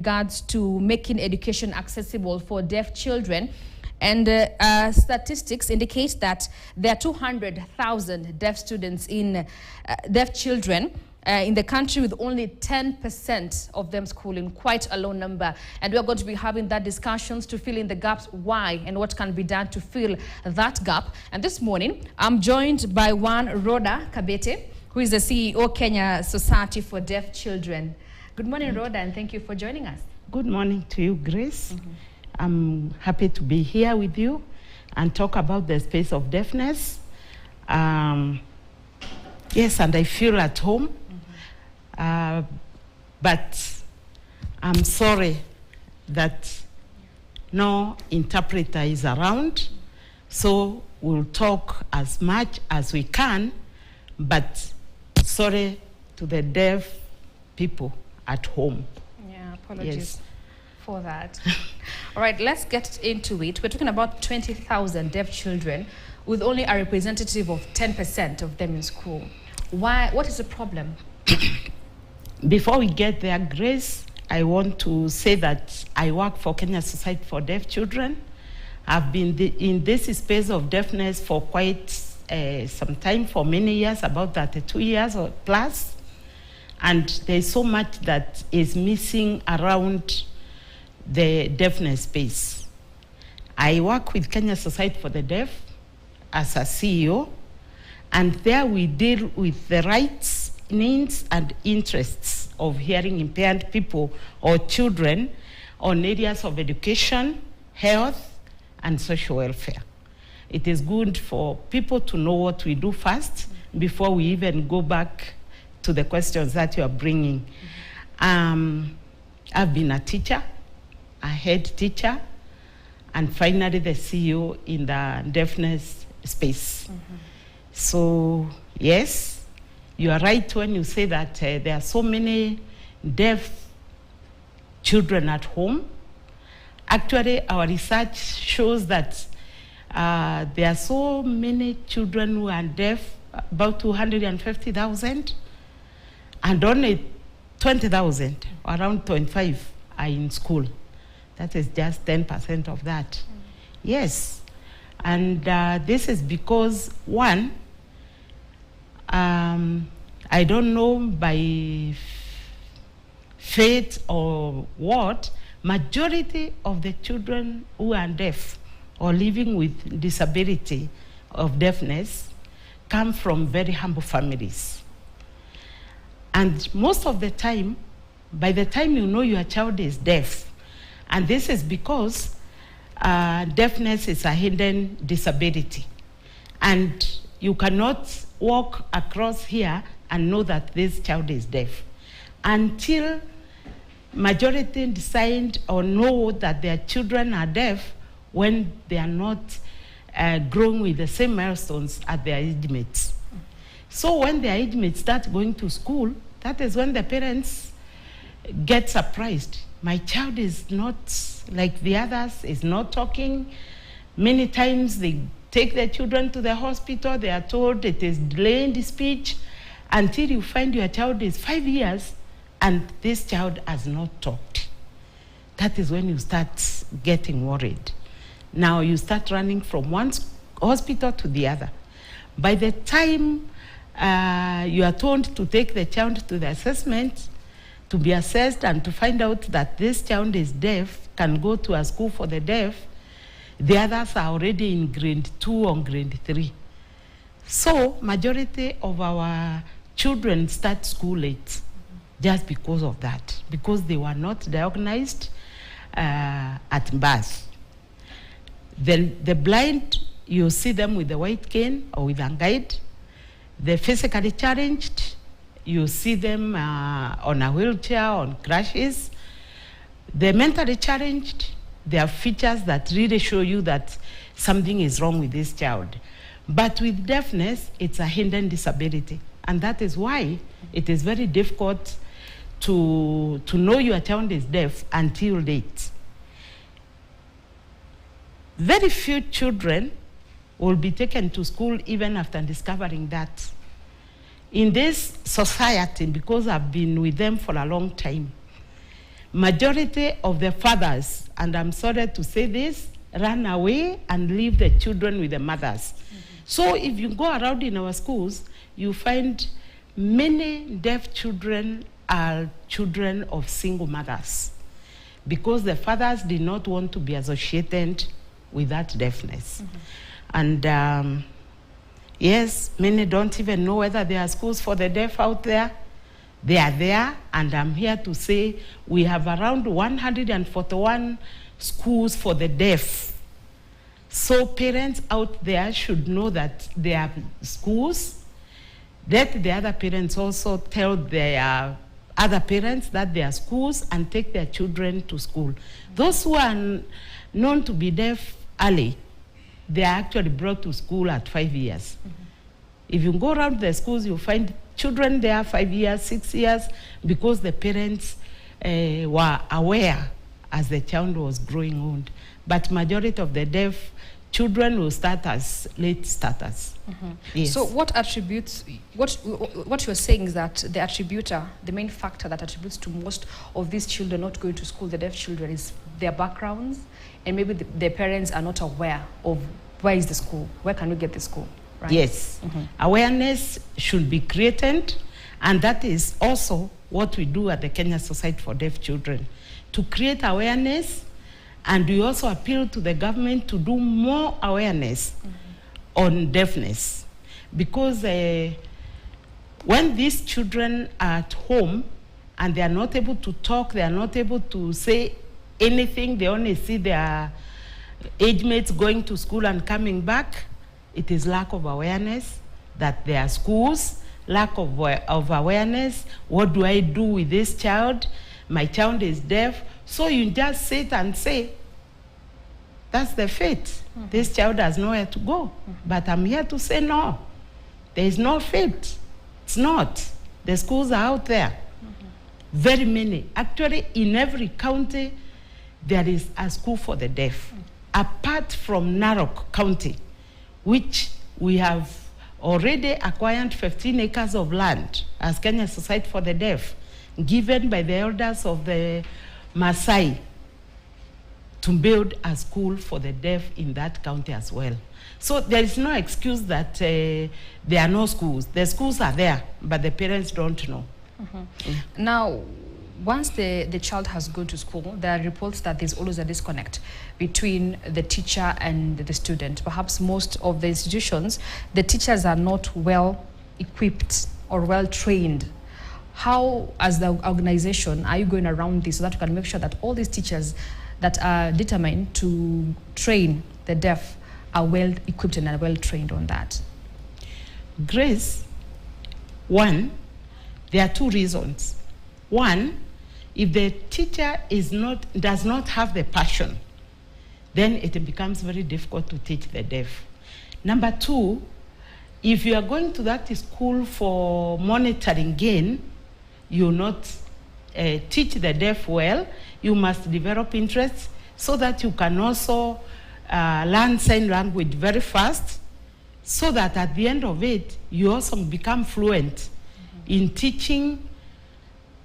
regards to making education accessible for deaf children. And statistics indicate that there are 200,000 deaf students in deaf children in the country, with only 10% of them schooling, quite a low number. And we're going to be having that discussions to fill in the gaps, why and what can be done to fill that gap. And this morning, I'm joined by one Rhoda Kabete, who is the CEO, Kenya Society for Deaf Children. Good morning, Rhoda, and thank you for joining us. Good morning to you, Grace. I'm happy to be here with you and talk about the space of deafness. Yes, and I feel at home, but I'm sorry that no interpreter is around, so we'll talk as much as we can, but sorry to the deaf people at home. Yeah, apologies for that. All right, let's get into it. We're talking about 20,000 deaf children with only a representative of 10% of them in school. Why? What is the problem? Before we get there, Grace, I want to say that I work for Kenya Society for Deaf Children. I've been in this space of deafness for quite some time, for many years, about 32 years or plus. And there's so much that is missing around the deafness space. I work with Kenya Society for the Deaf as a CEO, and there we deal with the rights, needs, and interests of hearing impaired people or children on areas of education, health, and social welfare. It is good for people to know what we do first before we even go back to the questions that you are bringing. I've been a teacher, a head teacher, and finally the CEO in the deafness space. So yes, you are right when you say that there are so many deaf children at home. Actually, our research shows that there are so many children who are deaf, about 250,000, and only 20,000, around 25, are in school. That is just 10% of that. Yes, and this is because, one, I don't know by fate or what, majority of the children who are deaf or living with disability of deafness come from very humble families. And most of the time, by the time you know your child is deaf, and this is because deafness is a hidden disability. And you cannot walk across here and know that this child is deaf until majority decide or know that their children are deaf when they are not growing with the same milestones as their age mates. So when their age mates start going to school, that is when the parents get surprised. My child is not like the others, is not talking. Many times they take their children to the hospital, they are told it is delayed speech, until you find your child is 5 years and this child has not talked. That is when you start getting worried. Now you start running from one hospital to the other. By the time you are told to take the child to the assessment, to be assessed and to find out that this child is deaf, can go to a school for the deaf, the others are already in grade 2 or grade 3. So majority of our children start school late just because of that, because they were not diagnosed at birth. The blind, you see them with a white cane or with a guide. The physically challenged, you see them on a wheelchair, on crutches. The mentally challenged, there are features that really show you that something is wrong with this child. But with deafness, it's a hidden disability. And that is why it is very difficult to know your child is deaf until late. Very few children will be taken to school even after discovering that. In this society, because I've been with them for a long time, majority of the fathers, and I'm sorry to say this, run away and leave the children with the mothers. So if you go around in our schools, you find many deaf children are children of single mothers because the fathers did not want to be associated with that deafness. And yes, many don't even know whether there are schools for the deaf out there. They are there, and I'm here to say we have around 141 schools for the deaf. So parents out there should know that there are schools. Let the other parents also tell their other parents that there are schools and take their children to school. Those who are known to be deaf early, they are actually brought to school at 5 years. If you go around the schools, you'll find children there 5 years, 6 years, because the parents were aware as the child was growing old. But majority of the deaf children will start as late starters. Yes. So what attributes, what you're saying is that the attributor, the main factor that attributes to most of these children not going to school, the deaf children, is their backgrounds, and maybe their parents are not aware of where is the school, where can we get the school, right? Yes. Awareness should be created, and that is also what we do at the Kenya Society for Deaf Children, to create awareness. And we also appeal to the government to do more awareness on deafness. Because when these children are at home and they are not able to talk, they are not able to say anything, they only see their age mates going to school and coming back, it is lack of awareness that there are schools, lack of awareness. What do I do with this child? My child is deaf. So you just sit and say, that's the fate. This child has nowhere to go. But I'm here to say no. There is no fate. It's not. The schools are out there. Very many. Actually, in every county, there is a school for the deaf. Apart from Narok County, which we have already acquired 15 acres of land as Kenya Society for the Deaf, given by the elders of the Maasai to build a school for the deaf in that county as well. So there is no excuse that there are no schools. The schools are there, but the parents don't know. Now, once the child has gone to school, there are reports that there's always a disconnect between the teacher and the student. Perhaps most of the institutions, the teachers are not well equipped or well trained. How, as the organization, are you going around this so that you can make sure that all these teachers that are determined to train the deaf are well equipped and are well trained on that? Grace, one, there are two reasons. One, if the teacher does not have the passion, then it becomes very difficult to teach the deaf. Number two, if you are going to that school for monetary gain, you will not teach the deaf well. You must develop interest so that you can also learn sign language very fast, so that at the end of it, you also become fluent in teaching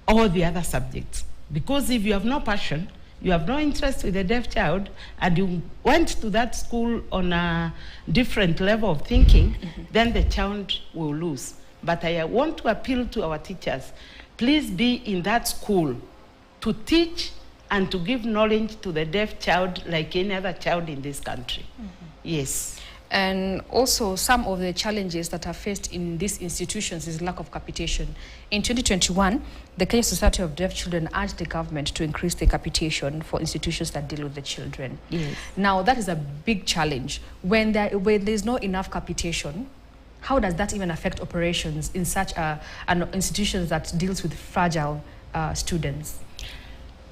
all the other subjects. Because if you have no passion, you have no interest with a deaf child, and you went to that school on a different level of thinking, then the child will lose. But I want to appeal to our teachers, please be in that school to teach and to give knowledge to the deaf child like any other child in this country. Yes. And also, some of the challenges that are faced in these institutions is lack of capitation. In 2021, the Kenya Society of Deaf Children urged the government to increase the capitation for institutions that deal with the children. Yes. Now, that is a big challenge. When there's not enough capitation, how does that even affect operations in such an institution that deals with fragile students?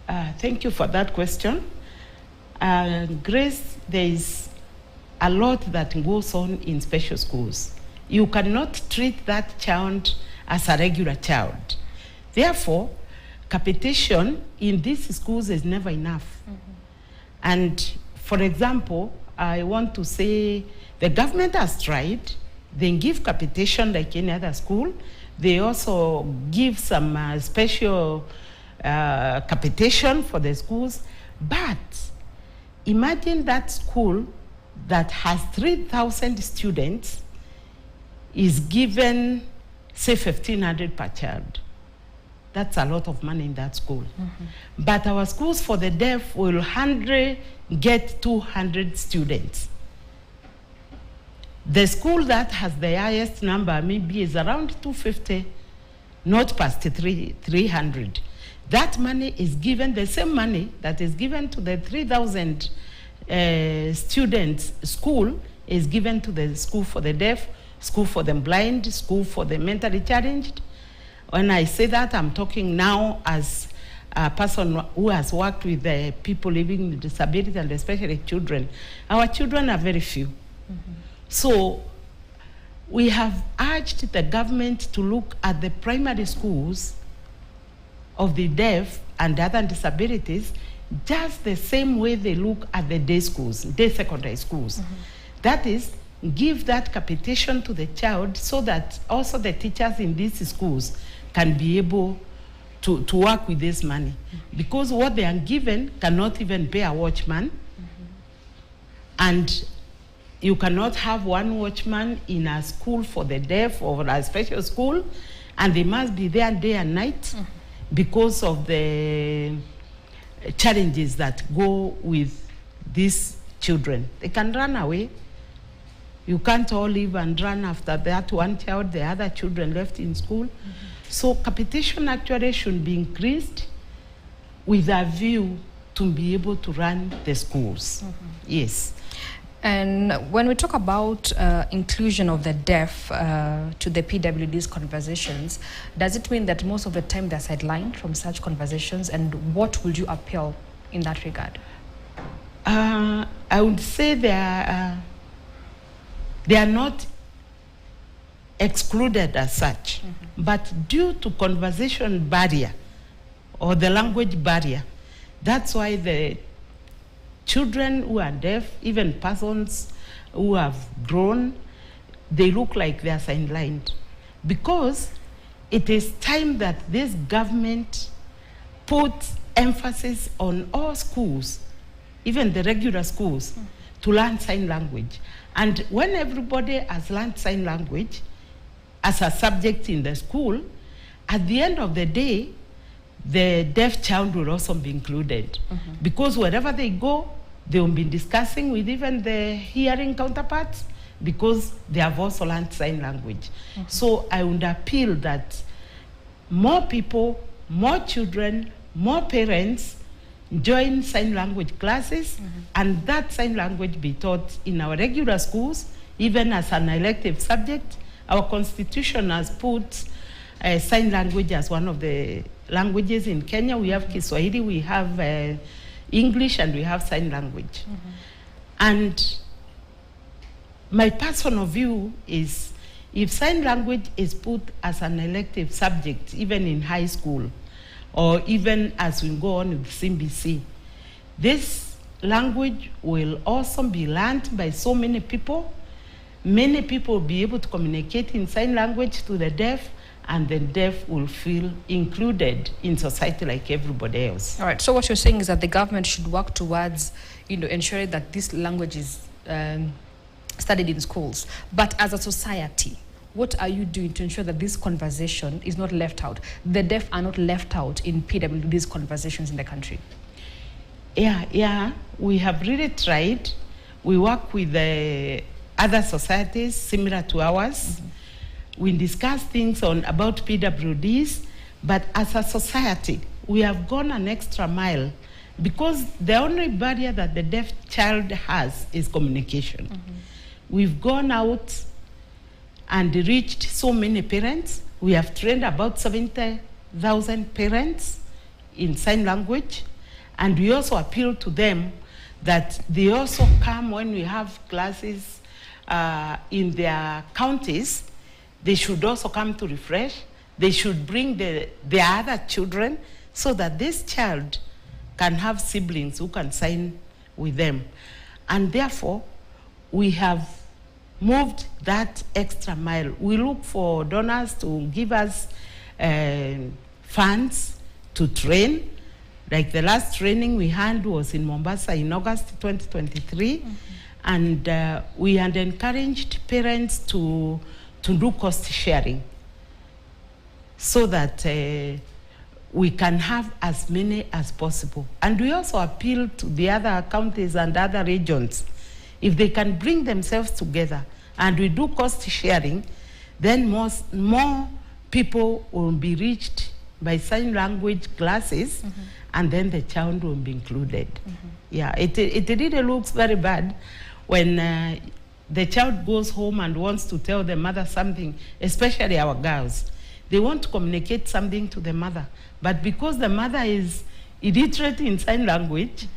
Thank you for that question. Grace, there is a lot that goes on in special schools. You cannot treat that child as a regular child. Therefore, capitation in these schools is never enough. And for example, I want to say the government has tried. They give capitation like any other school. They also give some special capitation for the schools. But imagine that school that has 3,000 students is given, say, 1,500 per child. That's a lot of money in that school. But our schools for the deaf will hardly get 200 students. The school that has the highest number maybe is around 250, not past 300. That money is given, the same money that is given to the 3,000 students school is given to the school for the deaf, school for the blind, school for the mentally challenged. When I say that, I'm talking now as a person who has worked with people living with disability and especially children. Our children are very few. So we have urged the government to look at the primary schools of the deaf and other disabilities just the same way they look at the day schools, day secondary schools. That is, give that capitation to the child so that also the teachers in these schools can be able to work with this money. Because what they are given cannot even pay a watchman. And you cannot have one watchman in a school for the deaf or a special school, and they must be there day and night because of the challenges that go with these children. They can run away. You can't all live and run after that one child, the other children left in school. So capitation actually should be increased with a view to be able to run the schools. Yes. And when we talk about inclusion of the deaf to the PWD's conversations, does it mean that most of the time they're sidelined from such conversations? And what would you appeal in that regard? I would say they are not excluded as such, but due to conversation barrier or the language barrier, that's why the children who are deaf, even persons who have grown, they look like they are sidelined. Because it is time that this government puts emphasis on all schools, even the regular schools, to learn sign language. And when everybody has learned sign language as a subject in the school, at the end of the day, the deaf child will also be included. Because wherever they go, they will be discussing with even the hearing counterparts because they have also learned sign language. So I would appeal that more people, more children, more parents join sign language classes, and that sign language be taught in our regular schools, even as an elective subject. Our constitution has put sign language as one of the languages in Kenya. We have Kiswahili, we have English, and we have sign language. And my personal view is, if sign language is put as an elective subject, even in high school, or even as we go on with CBC, this language will also be learned by so many people. Many people will be able to communicate in sign language to the deaf, and the deaf will feel included in society like everybody else. All right, so what you're saying is that the government should work towards, ensuring that this language is studied in schools. But as a society, what are you doing to ensure that this conversation is not left out? The deaf are not left out in PWD's conversations in the country. Yeah, we have really tried. We work with other societies similar to ours. We discuss things about PWDs, but as a society, we have gone an extra mile because the only barrier that the deaf child has is communication. We've gone out and reached so many parents. We have trained about 70,000 parents in sign language, and we also appeal to them that they also come when we have classes in their counties. They should also come to refresh. They should bring their other children so that this child can have siblings who can sign with them. And therefore, we have moved that extra mile. We look for donors to give us funds to train. Like the last training we had was in Mombasa in August 2023. And we had encouraged parents to do cost sharing so that we can have as many as possible. And we also appeal to the other counties and other regions. If they can bring themselves together and we do cost sharing, then more people will be reached by sign language classes, and then the child will be included. Yeah, it really looks very bad when the child goes home and wants to tell the mother something, especially our girls. They want to communicate something to the mother, but because the mother is illiterate in sign language,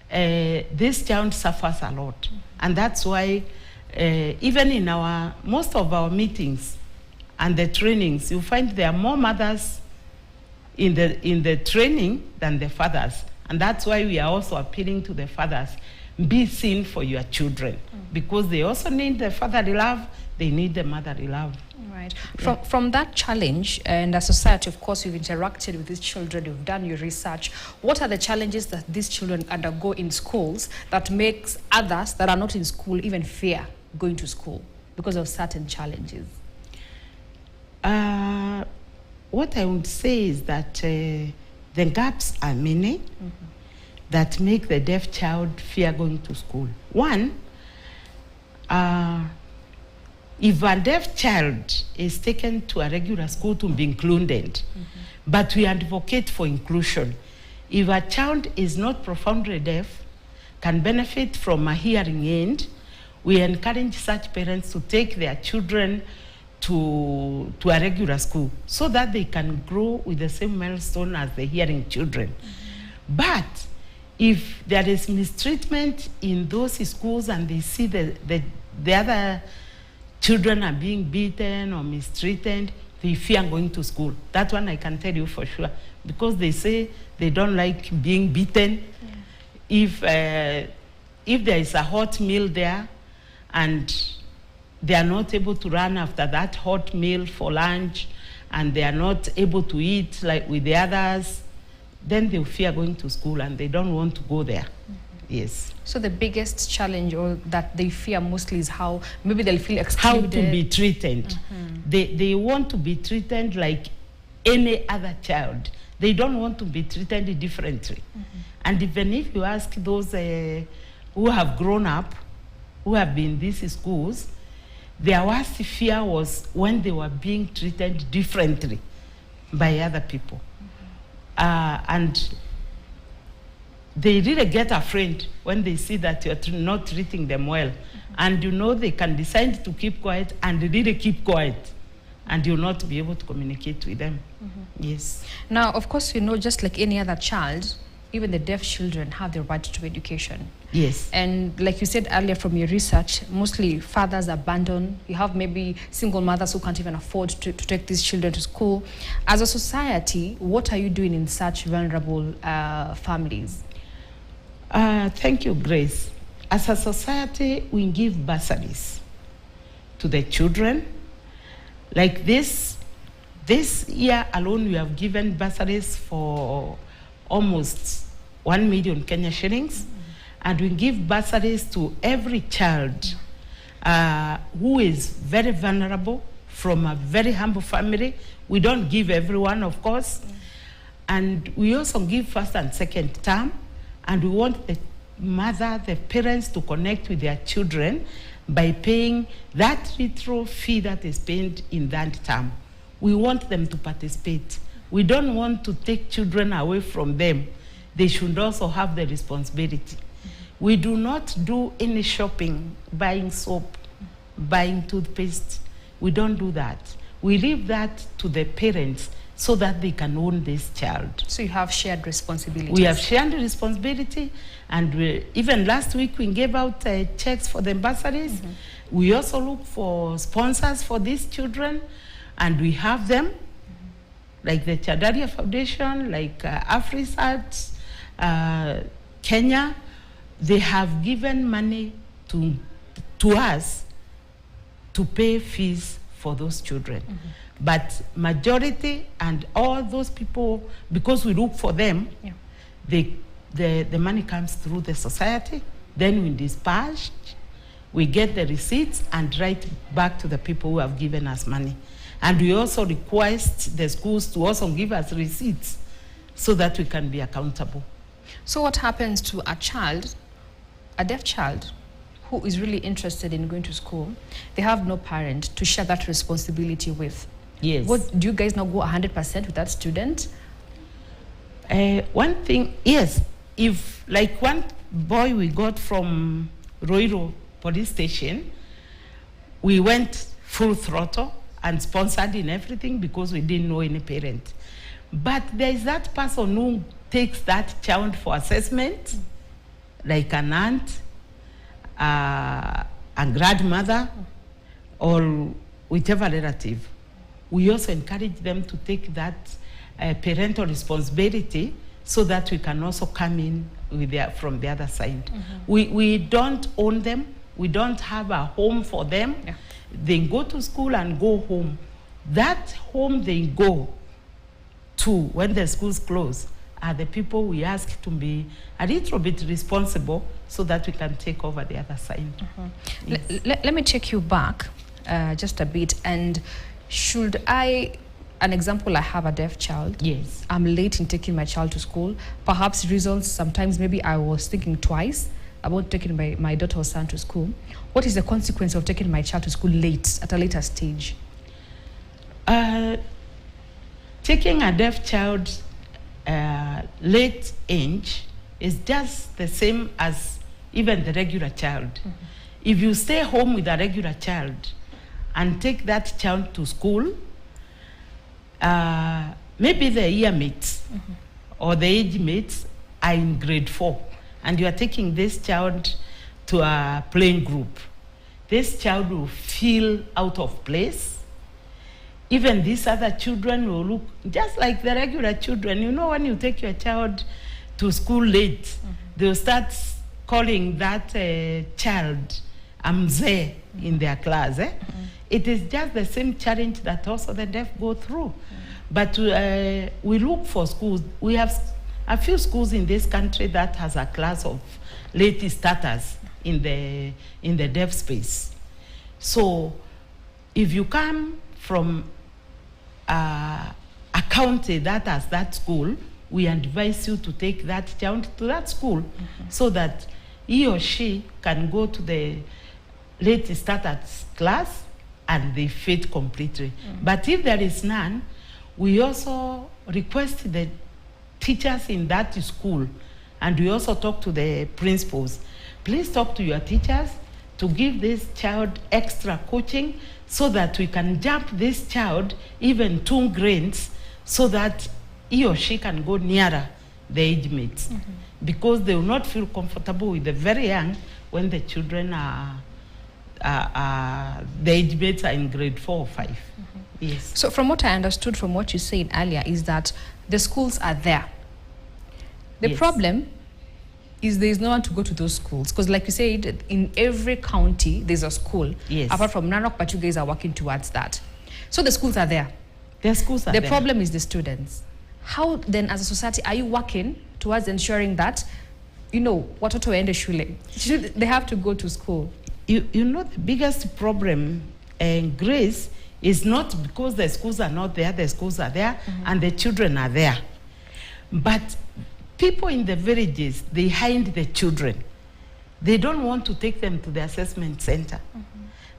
this child suffers a lot. And that's why even in most of our meetings and the trainings, you find there are more mothers in the training than the fathers. And that's why we are also appealing to the fathers, be seen for your children, because they also need the fatherly love, they need the motherly love. Right. From that challenge, and as a society, of course, you've interacted with these children, you've done your research. What are the challenges that these children undergo in schools that makes others that are not in school even fear going to school because of certain challenges? What I would say is that the gaps are many that make the deaf child fear going to school. One, if a deaf child is taken to a regular school to be included, but we advocate for inclusion. If a child is not profoundly deaf, can benefit from a hearing aid, we encourage such parents to take their children to a regular school so that they can grow with the same milestone as the hearing children. But if there is mistreatment in those schools and they see the other children are being beaten or mistreated, they fear going to school. That one I can tell you for sure, because they say they don't like being beaten. If there is a hot meal there and they are not able to run after that hot meal for lunch, and they are not able to eat like with the others, then they fear going to school and they don't want to go there. Yes. So the biggest challenge or that they fear mostly is how maybe they'll feel excluded. How to be treated. They want to be treated like any other child. They don't want to be treated differently. And even if you ask those who have grown up, who have been in these schools, their worst fear was when they were being treated differently by other people. And they really get afraid when they see that you're not treating them well. And you know they can decide to keep quiet and really keep quiet, and you'll not be able to communicate with them. Yes. Now, of course, you know, just like any other child, even the deaf children have the right to education. Yes. And like you said earlier from your research, mostly fathers abandon. You have maybe single mothers who can't even afford to take these children to school. As a society, what are you doing in such vulnerable families? Thank you, Grace. As a society, we give bursaries to the children. Like this year alone, we have given bursaries for almost 1 million Kenya shillings. And we give bursaries to every child who is very vulnerable from a very humble family. We don't give everyone, of course. And we also give first and second term. And we want the mother, the parents to connect with their children by paying that retro fee that is paid in that term. We want them to participate. We don't want to take children away from them. They should also have the responsibility. We do not do any shopping, buying soap, buying toothpaste. We don't do that. We leave that to the parents so that they can own this child. So you have shared responsibility. We have shared responsibility, and even last week we gave out checks for the bursaries. We also look for sponsors for these children, and we have them, like the Chadaria Foundation, like AfriSat, Kenya. They have given money to us to pay fees for those children. But majority and all those people, because we look for them, the money comes through the society, then we dispatch, we get the receipts and write back to the people who have given us money. And we also request the schools to also give us receipts so that we can be accountable. So what happens to a child, a deaf child, who is really interested in going to school? They have no parent to share that responsibility with. Yes. What, do you guys now go 100% with that student? One thing, yes. If, like one boy we got from Roiro police station, we went full throttle and sponsored in everything because we didn't know any parent. But there is that person who takes that child for assessment, like an aunt, a grandmother, or whichever relative. We also encourage them to take that parental responsibility so that we can also come in with from the other side. We don't own them. We don't have a home for them. Yeah. They go to school and go home. That home they go to when the schools close are the people we ask to be a little bit responsible so that we can take over the other side. Yes. Let me take you back just a bit. And should I, an example, I have a deaf child. Yes. I'm late in taking my child to school. Perhaps reasons, sometimes maybe I was thinking twice about taking my daughter or son to school. What is the consequence of taking my child to school late, at a later stage? Taking a deaf child late age is just the same as even the regular child. If you stay home with a regular child and take that child to school, maybe the year mates or the age mates are in grade 4, and you are taking this child to a playing group. This child will feel out of place. Even these other children will look just like the regular children. You know, when you take your child to school late, they'll start calling that child Amze in their class. It is just the same challenge that also the deaf go through. But we look for schools. We have a few schools in this country that has a class of late starters in the deaf space. So if you come from a county that has that school, we advise you to take that child to that school so that he or she can go to the late starters class and they fit completely. But if there is none, we also request the teachers in that school, and we also talk to the principals. Please talk to your teachers to give this child extra coaching so that we can jump this child even 2 grades so that he or she can go nearer the age mates. Because they will not feel comfortable with the very young when the children are the age mates are in grade 4 or 5. Yes. So from what I understood from what you said earlier is that the schools are there. The problem is there is no one to go to those schools, because like you said, in every county there's a school. Yes. Apart from Narok, but you guys are working towards that. So the schools are there. The schools are there. The problem is the students. How then, as a society, are you working towards ensuring that, you know, watoto waende shule? They have to go to school. You know, the biggest problem, Grace, is not because the schools are not there, the schools are there, and the children are there. But people in the villages, they hide the children. They don't want to take them to the assessment center.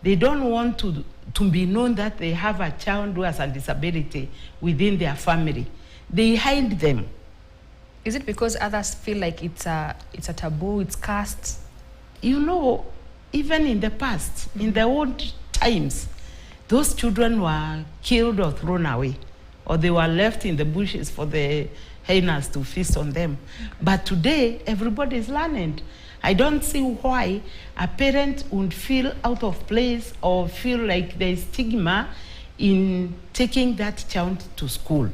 They don't want to be known that they have a child who has a disability within their family. They hide them. Is it because others feel like it's a taboo, it's cast? You know, even in the past, in the old times, those children were killed or thrown away, or they were left in the bushes for the hyenas to feast on them. But today, everybody is learned. I don't see why a parent would feel out of place or feel like there is stigma in taking that child to school,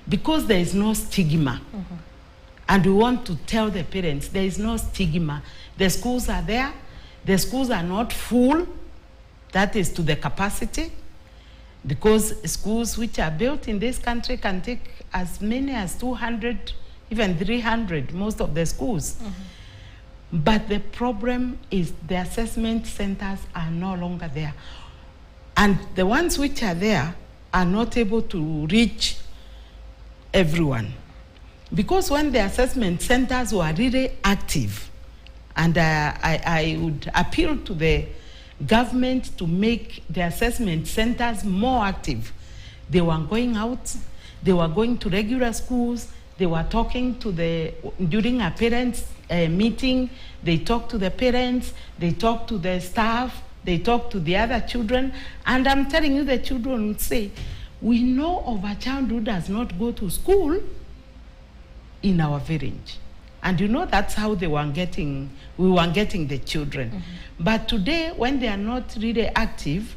because there is no stigma. And we want to tell the parents there is no stigma. The schools are there. The schools are not full. That is to the capacity. because schools which are built in this country can take as many as 200, even 300, most of the schools. But the problem is the assessment centers are no longer there. And the ones which are there are not able to reach everyone. Because when the assessment centers were really active, and I would appeal to the government to make the assessment centers more active. They were going out, they were going to regular schools, they were talking to during a parents' meeting, they talked to the parents, they talked to the staff, they talked to the other children, and I'm telling you, the children would say, we know of a child who does not go to school in our village. And you know, that's how we were getting the children. But today, when they are not really active,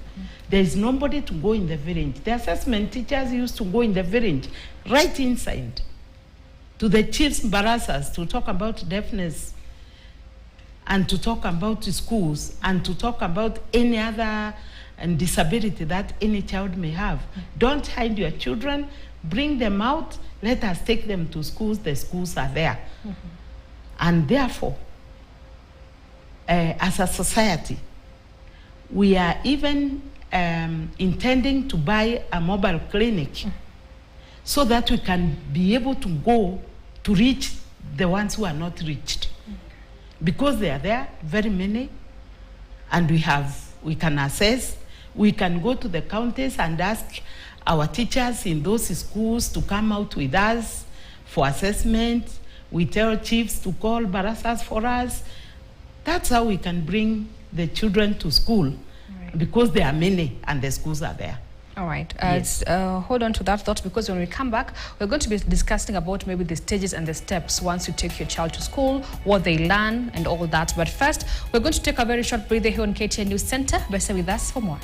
there is nobody to go in the village. The assessment teachers used to go in the village, right inside, to the chiefs barassas to talk about deafness, and to talk about schools, and to talk about any other disability that any child may have. Don't hide your children, bring them out, let us take them to schools, the schools are there. And therefore, as a society, we are even intending to buy a mobile clinic so that we can be able to go to reach the ones who are not reached. Because they are there, very many, and we can assess, we can go to the counties and ask our teachers in those schools to come out with us for assessment. We tell chiefs to call barassas for us. That's how we can bring the children to school, because there are many and the schools are there. All right. Yes. Hold on to that thought, because when we come back, we're going to be discussing about maybe the stages and the steps once you take your child to school, what they learn and all that. But first, we're going to take a very short breather here on KTN News Center. Bear with us for more.